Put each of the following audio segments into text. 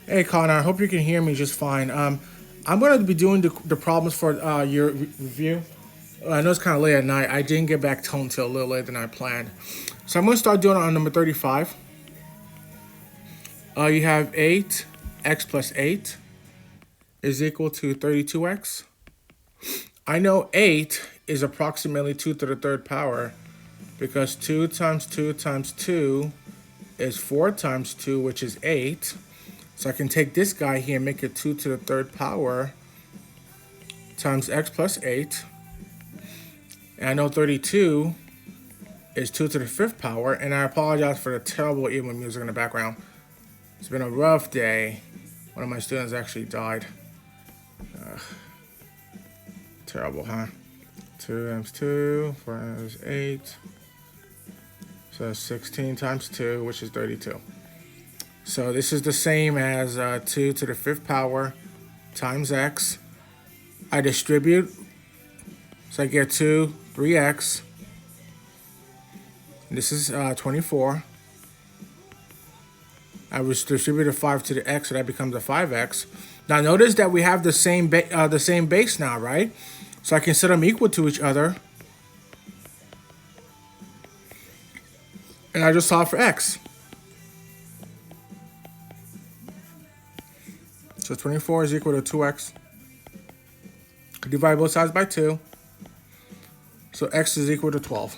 Hey Connor, I hope you can hear me just fine. I'm going to be doing the problems for your review. I know it's kind of late at night. I didn't get back home till a little later than I planned. So I'm going to start doing it on number 35. You have 8x plus 8 is equal to 32x. I know 8 is approximately 2 to the third power because 2 times 2 times 2 is 4 times 2, which is 8. So I can take this guy here and make it 2 to the third power times x plus 8. And I know 32 is 2 to the fifth power. And I apologize for the terrible even music in the background. It's been a rough day. One of my students actually died. Terrible, huh? 2 times 2, 4 times 8. So 16 times 2, which is 32. So this is the same as 2 to the fifth power times x. I distribute, so I get 2, 3x. This is 24. I was distributed 5 to the x, so that becomes a 5x. Now notice that we have the same base now, right? So I can set them equal to each other. And I just solve for x. So 24 is equal to 2x. Divide both sides by 2. So x is equal to 12.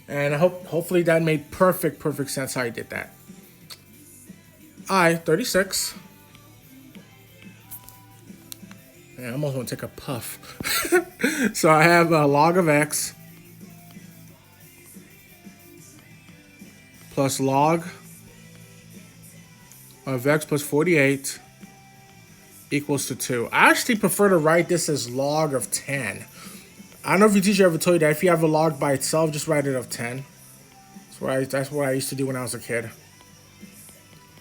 And hopefully that made perfect sense how I did that. 36. I almost want to take a puff. So I have a log of x plus log of x plus 48 equals to 2. I actually prefer to write this as log of 10. I don't know if your teacher ever told you that if you have a log by itself, just write it of 10. That's what I used to do when I was a kid.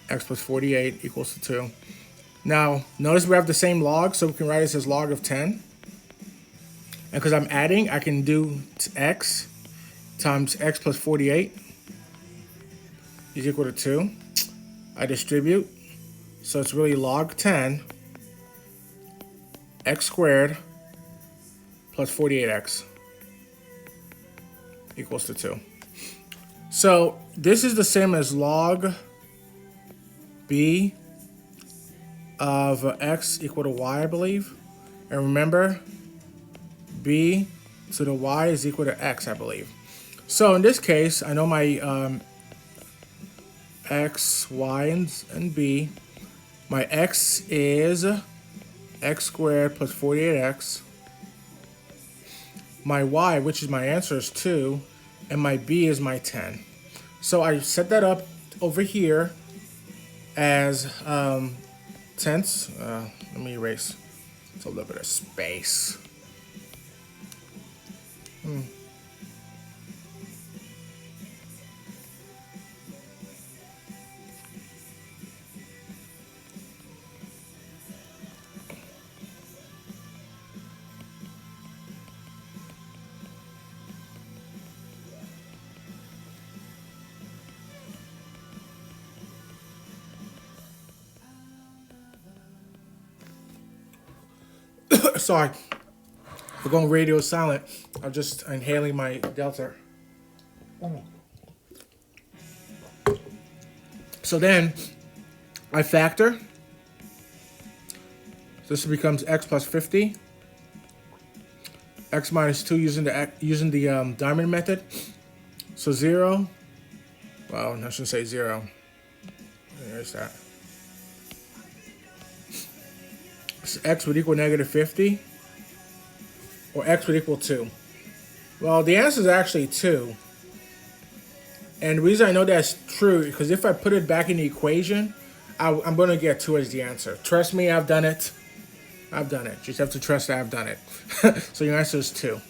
X plus 48 equals to 2. Now, notice we have the same log, so we can write this as log of 10. And because I'm adding, I can do x times x plus 48 is equal to 2. I distribute, so it's really log 10 x squared plus 48x equals to 2. So this is the same as log b of x equal to y, I believe. And remember, b to the y is equal to x, I believe. So in this case, I know my x, y, and b. My x is x squared plus 48x. My y, which is my answer, is 2. And my b is my 10. So I set that up over here as tenths. Let me erase. It's a little bit of space. Sorry for going radio silent. I'm just inhaling my Delta. So then I factor. This becomes x plus 50. X minus 2 using the diamond method. So 0. Well, I shouldn't say 0. There's that. So x would equal negative 50, or x would equal 2. Well, the answer is actually 2. And the reason I know that's true, because if I put it back in the equation, I'm going to get 2 as the answer. Trust me, I've done it. I've done it. Just have to trust that I've done it. So your answer is 2.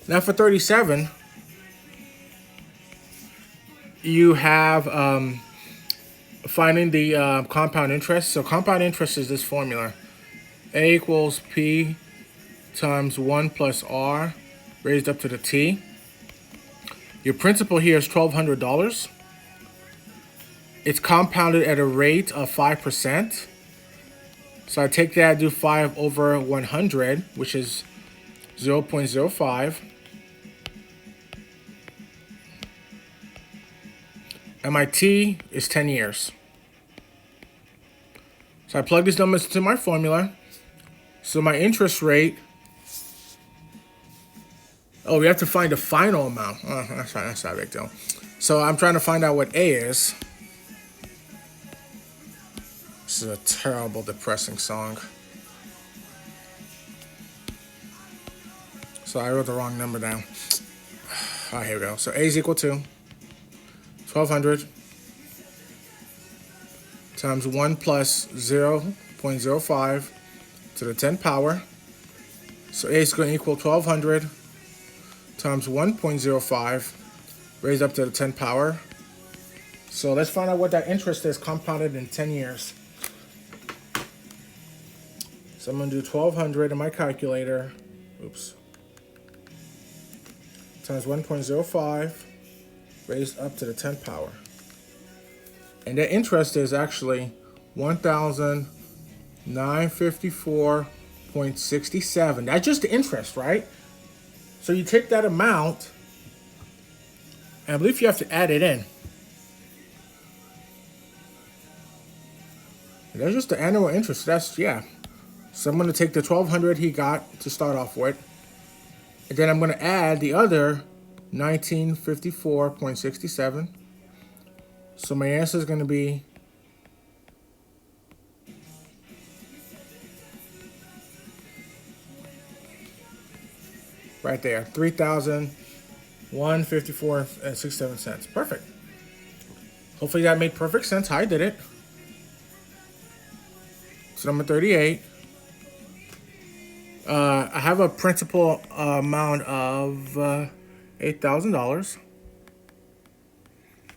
Now for 37, you have finding the compound interest. So compound interest is this formula. A equals P times 1 plus R raised up to the T. Your principal here is $1,200. it's compounded at a rate of 5%. So I take that, do 5 over 100, which is 0.05. And my T is 10 years. So I plug these numbers into my formula. So my interest rate, oh, we have to find the final amount. Oh, that's fine, that's not a big deal. So I'm trying to find out what A is. This is a terrible, depressing song. So I wrote the wrong number down. All right, here we go. So A is equal to 1200 times 1 plus 0.05 to the 10 power. So A is going to equal 1200 times 1.05 raised up to the 10 power. So let's find out what that interest is compounded in 10 years. So I'm going to do 1200 in my calculator. Oops. Times 1.05 raised up to the 10 power. And the interest is actually 1,954.67. That's just the interest, right? So you take that amount, and I believe you have to add it in. And that's just the annual interest. That's, yeah. So I'm going to take the 1,200 he got to start off with, and then I'm going to add the other 1954.67. So my answer is going to be right there, 3,154.67 cents. Perfect. Hopefully that made perfect sense. I did it. So number 38. I have a principal amount of $8,000.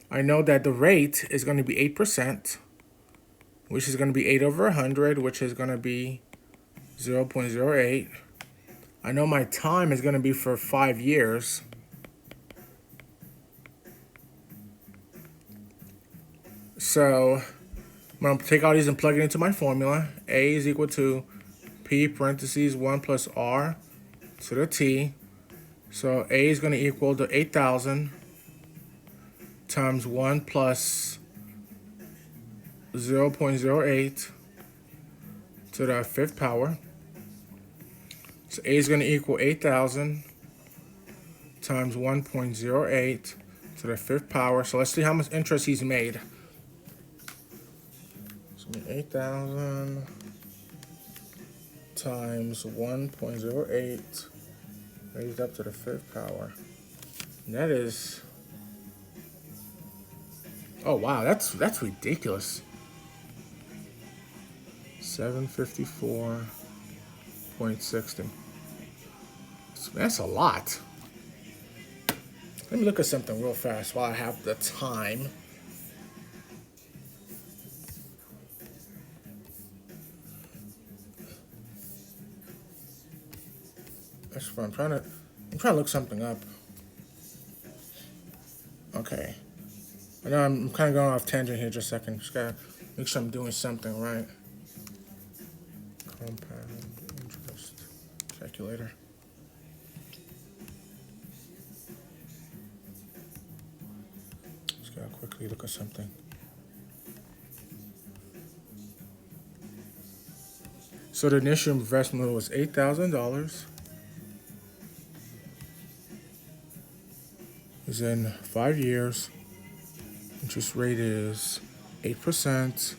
I know that the rate is going to be 8%, which is going to be 8 over 100, which is going to be 0.08. I know my time is going to be for 5 years. So I'm going to take all these and plug it into my formula. A is equal to P parentheses 1 plus R to the T. So A is going to equal to 8,000 times 1 plus 0.08 to the 5th power. So A is going to equal 8,000 times 1.08 to the 5th power. So let's see how much interest he's made. So 8,000 times 1.08 raised up to the 5th power. And that is, oh wow, that's ridiculous. 754.60. That's a lot. Let me look at something real fast while I have the time. That's what I'm trying to look something up. Okay. I know I'm kind of going off tangent here just a second. Just gotta make sure I'm doing something right. Compound interest calculator. Just gotta quickly look at something. So the initial investment was $8,000. Is in 5 years. Interest rate is 8%.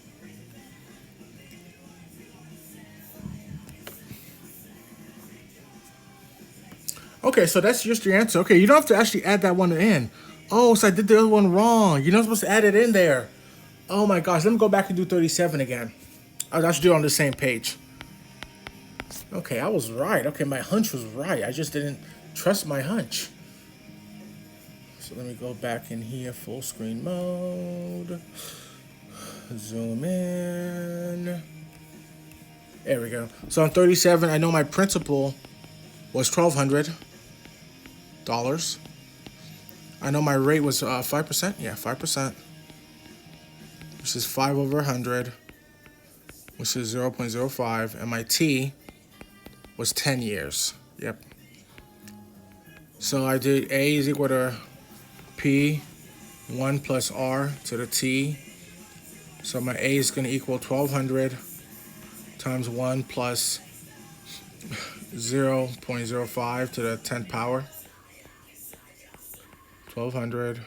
Okay, so that's just your answer. Okay, you don't have to actually add that one in. Oh, so I did the other one wrong. You're not supposed to add it in there. Oh my gosh, let me go back and do 37 again. I should do it on the same page. Okay, I was right. Okay, my hunch was right. I just didn't trust my hunch. So let me go back in here, full screen mode. Zoom in. There we go. So on 37, I know my principal was $1,200. I know my rate was 5%. Yeah, 5%. which is 5 over 100, which is 0.05, and my t was 10 years. Yep. So I did a is equal to p 1 plus r to the t. So my a is going to equal 1200 times 1 plus 0.05 to the 10th power. 1200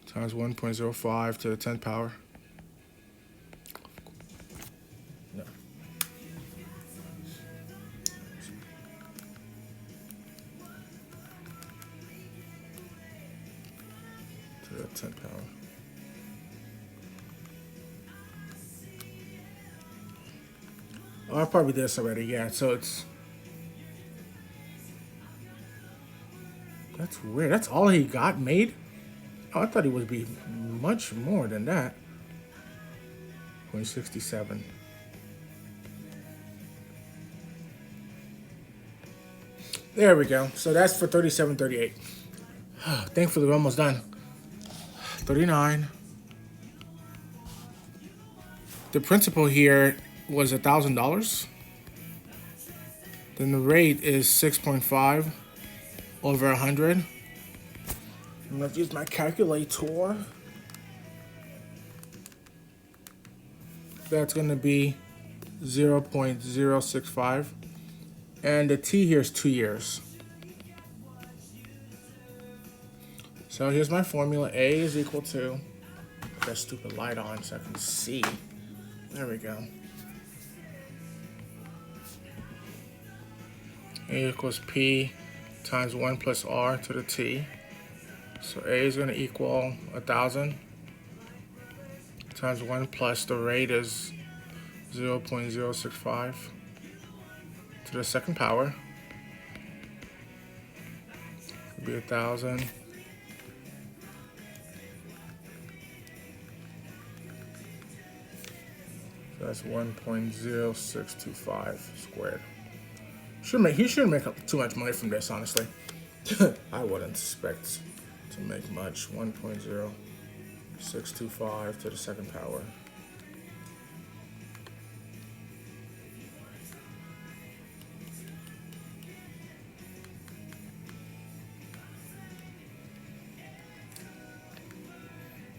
times 1.05 to the 10th power. No. To the 10th power. Oh, I probably did this already, yeah. So it's... That's weird. That's all he got made? Oh, I thought he would be much more than that. 0.67. There we go. So that's for 37.38. Thankfully, we're almost done. 39. The principal here was $1,000. Then the rate is 6.5 over 100. I'm gonna use my calculator. That's gonna be 0.065. And the t here is 2 years. So here's my formula. A is equal to, put that stupid light on so I can see. There we go. A equals P times 1 plus R to the T. So A is going to equal 1,000 times 1 plus the rate is 0.065 to the second power. It'll be 1,000. So that's 1.0625 squared. He shouldn't make too much money from this, honestly. I wouldn't expect to make much. 1.0625 to the second power.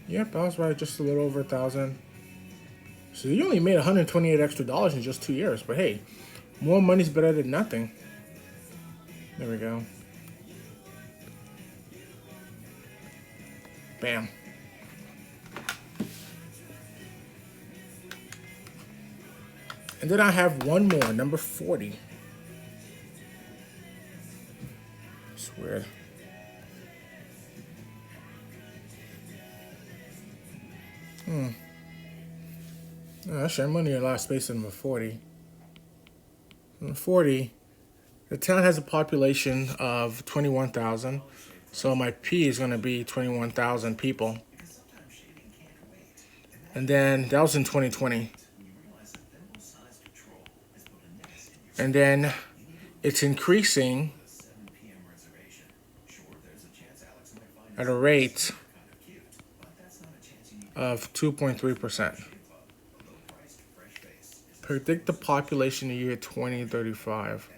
Yep, I was right, just a little over 1,000. So you only made $128 extra in just 2 years, but hey, more money's better than nothing. There we go. Bam. And then I have one more, number 40. It's weird. Actually, I'm under a lot of space in number 40. Number 40, the town has a population of 21,000. So my P is going to be 21,000 people. And then that was in 2020. And then it's increasing at a rate of 2.3%. Predict the population in the year 2035.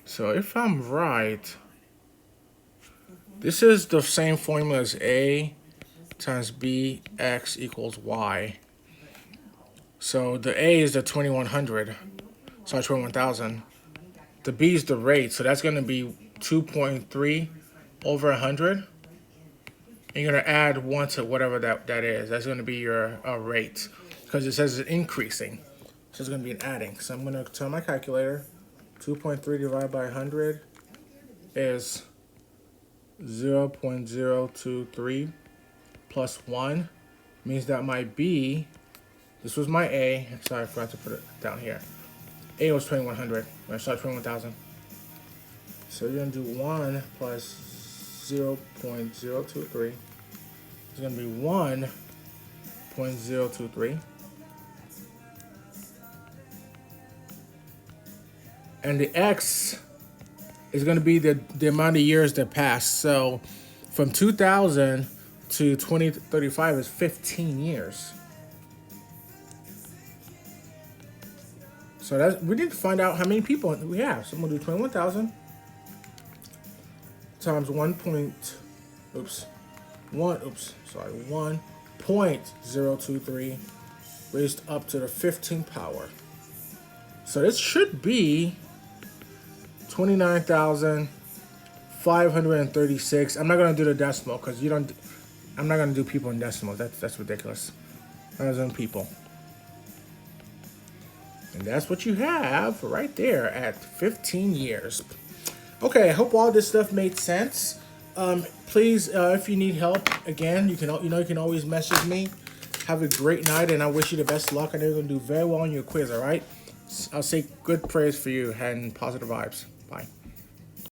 So if I'm right, this is the same formula as A times B x equals Y. So the A is the 2100, sorry, 21,000. The B is the rate, so that's going to be 2.3 over 100. And you're going to add 1 to whatever that is. That's going to be your rate, because it says it's increasing. So it's going to be an adding. So I'm going to tell my calculator, 2.3 divided by 100 is 0.023 plus 1 means that my B, this was my A, sorry I forgot to put it down here. A was 2100, sorry, 21,000. So you're going to do 1 plus 0.023. It's going to be 1.023. And the X is going to be the amount of years that passed. So from 2000 to 2035 is 15 years. So that's, we need to find out how many people we have. So I'm gonna do 21,000 times 1.023 raised up to the 15th power. So this should be 29,536. I'm not gonna do the decimal because you don't. I'm not gonna do people in decimals. That's ridiculous. 1,000 people. And that's what you have right there at 15 years. Okay, I hope all this stuff made sense. Please, if you need help, again, you can always message me. Have a great night, and I wish you the best luck. I know you're gonna do very well on your quiz. All right, I'll say good prayers for you and positive vibes.